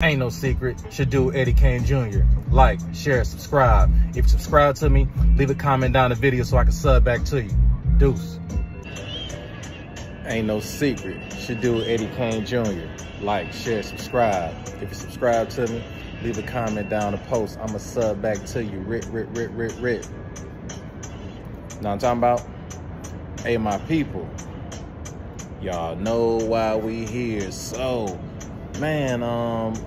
Ain't no secret, Shadu Eddie Kane Jr. Like, share, subscribe. If you subscribe to me, leave a comment down the video so I can sub back to you. Deuce. Ain't no secret, Shadu Eddie Kane Jr. Like, share, subscribe. If you subscribe to me, leave a comment down the post. I'ma sub back to you. Rip. Know what I'm talking about? Hey, my people. Y'all know why we here. So, man,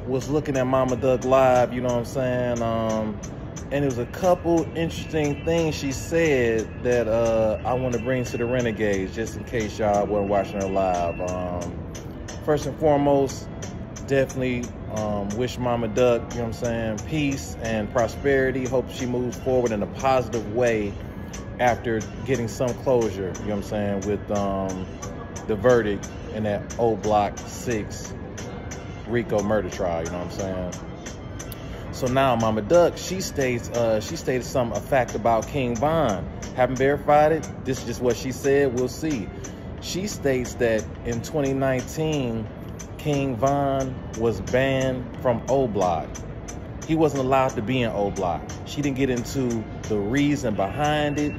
was looking at Mama Duck Live, you know what I'm saying? And it was a couple interesting things she said that I want to bring to the Renegades, just in case y'all weren't watching her live. First and foremost, definitely wish Mama Duck, you know what I'm saying, peace and prosperity. Hope she moves forward in a positive way after getting some closure, you know what I'm saying, with the verdict in that old Block 6 Rico murder trial, you know what I'm saying? So now Mama Duck, she stated a fact about King Von. Haven't verified it. This is just what she said. We'll see. She states that in 2019, King Von was banned from O Block. He wasn't allowed to be in O Block. She didn't get into the reason behind it.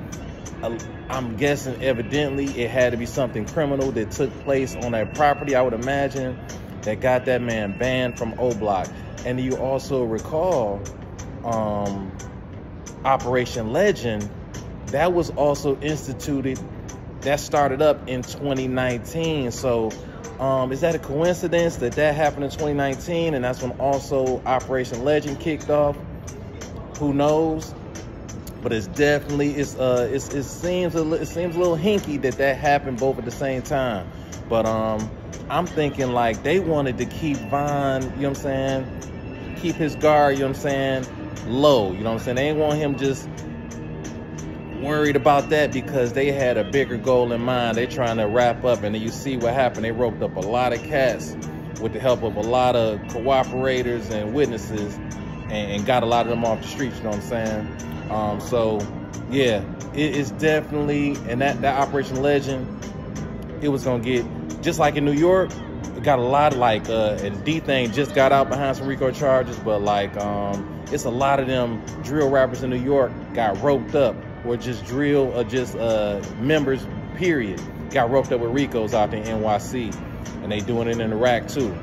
I'm guessing evidently it had to be something criminal that took place on that property, I would imagine, that got that man banned from O Block. And you also recall Operation Legend, that was also instituted, that started up in 2019. So is that a coincidence that happened in 2019 and that's when also Operation Legend kicked off? Who knows? But it's definitely, it seems a little hinky that happened both at the same time. But I'm thinking like they wanted to keep Von, you know what I'm saying, keep his guard, you know what I'm saying, low, you know what I'm saying. They ain't want him just worried about that because they had a bigger goal in mind. They trying to wrap up, and then you see what happened. They roped up a lot of cats with the help of a lot of cooperators and witnesses and got a lot of them off the streets, you know what I'm saying. So yeah, it is definitely, and that Operation Legend, it was gonna get, just like in New York, it got a lot of like, and D-Thing just got out behind some RICO charges, but like, it's a lot of them drill rappers in New York got roped up, or just drill, or just members, period, got roped up with RICOs out there in NYC, and they doing it in Iraq too.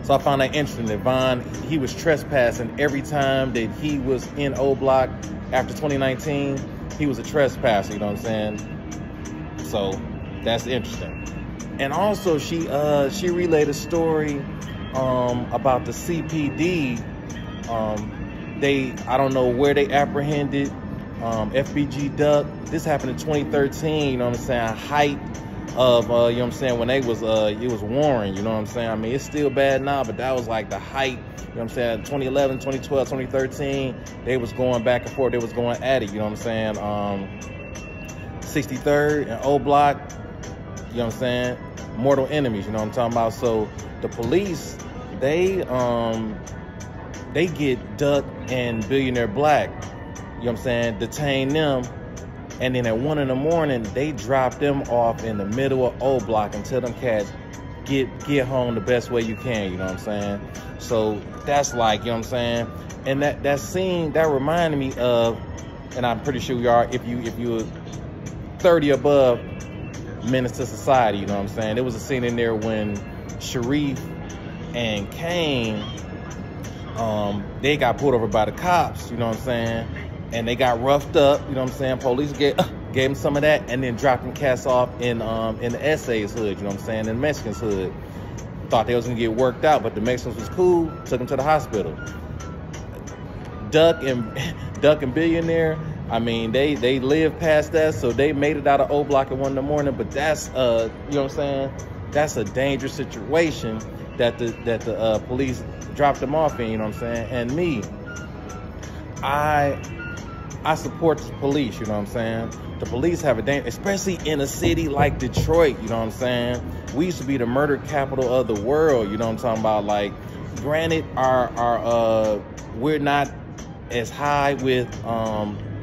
So I found that interesting that Von, he was trespassing every time that he was in O Block after 2019. He was a trespasser, you know what I'm saying? So that's interesting. And also she relayed a story about the CPD. I don't know where they apprehended FBG Duck. This happened in 2013, you know what I'm saying? Height of, you know what I'm saying, when they was, it was Warren, you know what I'm saying? I mean, it's still bad now, but that was like the height, you know what I'm saying? 2011, 2012, 2013, they was going back and forth. They was going at it, you know what I'm saying? 63rd and O Block, you know what I'm saying? Mortal enemies, you know what I'm talking about? So the police, they get Duck and Billionaire Black, you know what I'm saying, detain them. And then at 1 in the morning, they drop them off in the middle of O Block until them cats get home the best way you can, you know what I'm saying? So that's like, you know what I'm saying? And that scene, that reminded me of, and I'm pretty sure you are, if you're 30 above, menace to society, you know what I'm saying? There was a scene in there when Sharif and Kane, they got pulled over by the cops, you know what I'm saying? And they got roughed up, you know what I'm saying? Police gave them some of that and then dropped them cats off in the SA's hood, you know what I'm saying? In the Mexicans' hood. Thought they was gonna get worked out, but the Mexicans was cool, took them to the hospital. Duck and Billionaire, I mean, they lived past that, so they made it out of O Block at 1 in the morning, but that's, you know what I'm saying? That's a dangerous situation that the police dropped them off in, you know what I'm saying? And me, I support the police, you know what I'm saying? The police have a danger, especially in a city like Detroit, you know what I'm saying? We used to be the murder capital of the world, you know what I'm talking about? Like, granted, we're not as high with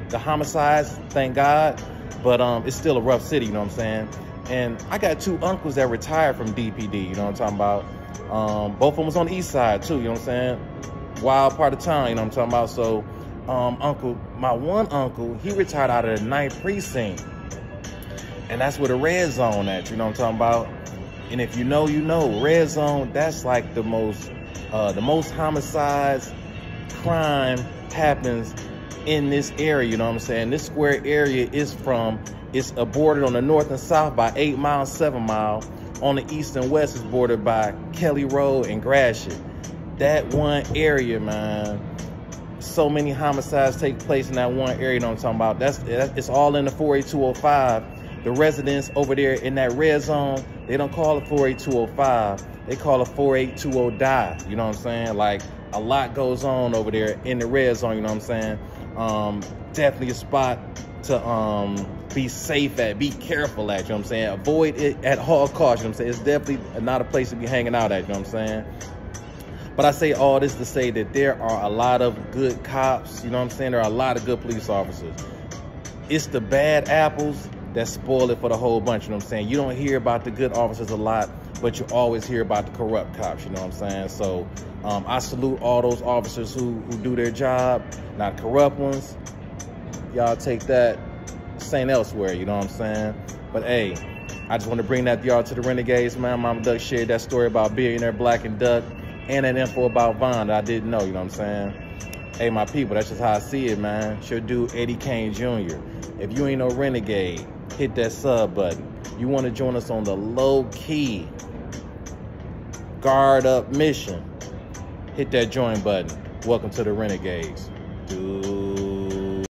the homicides, thank God, but it's still a rough city, you know what I'm saying? And I got 2 uncles that retired from DPD, you know what I'm talking about? Both of them was on the east side too, you know what I'm saying? Wild part of town, you know what I'm talking about? So, my one uncle, he retired out of the 9th precinct. And that's where the red zone at, you know what I'm talking about? And if you know, you know, red zone, that's like the most homicides, crime happens in this area, you know what I'm saying? This square area is it's bordered on the north and south by 8 miles, 7 miles. On the east and west is bordered by Kelly Road and Gratiot. That one area, man, so many homicides take place in that one area, you know what I'm talking about? It's all in the 48205. The residents over there in that red zone, they don't call it 48205. They call it 4820 die, you know what I'm saying? Like, a lot goes on over there in the red zone, you know what I'm saying? Definitely a spot to be safe at, be careful at, you know what I'm saying? Avoid it at all costs, you know what I'm saying? It's definitely not a place to be hanging out at, you know what I'm saying? But I say all this to say that there are a lot of good cops, you know what I'm saying? There are a lot of good police officers. It's the bad apples that spoil it for the whole bunch, you know what I'm saying? You don't hear about the good officers a lot, but you always hear about the corrupt cops, you know what I'm saying? So I salute all those officers who do their job, not corrupt ones. Y'all take that St. Elsewhere, you know what I'm saying? But hey, I just want to bring that to y'all, to the Renegades, man. Mama Duck shared that story about Billionaire Black and Duck and that info about Von that I didn't know, you know what I'm saying? Hey, my people, that's just how I see it, man. It's your dude, Eddie Kane Jr. If you ain't no Renegade, hit that sub button. You want to join us on the low-key, guard-up mission, hit that join button. Welcome to the Renegades. Dude.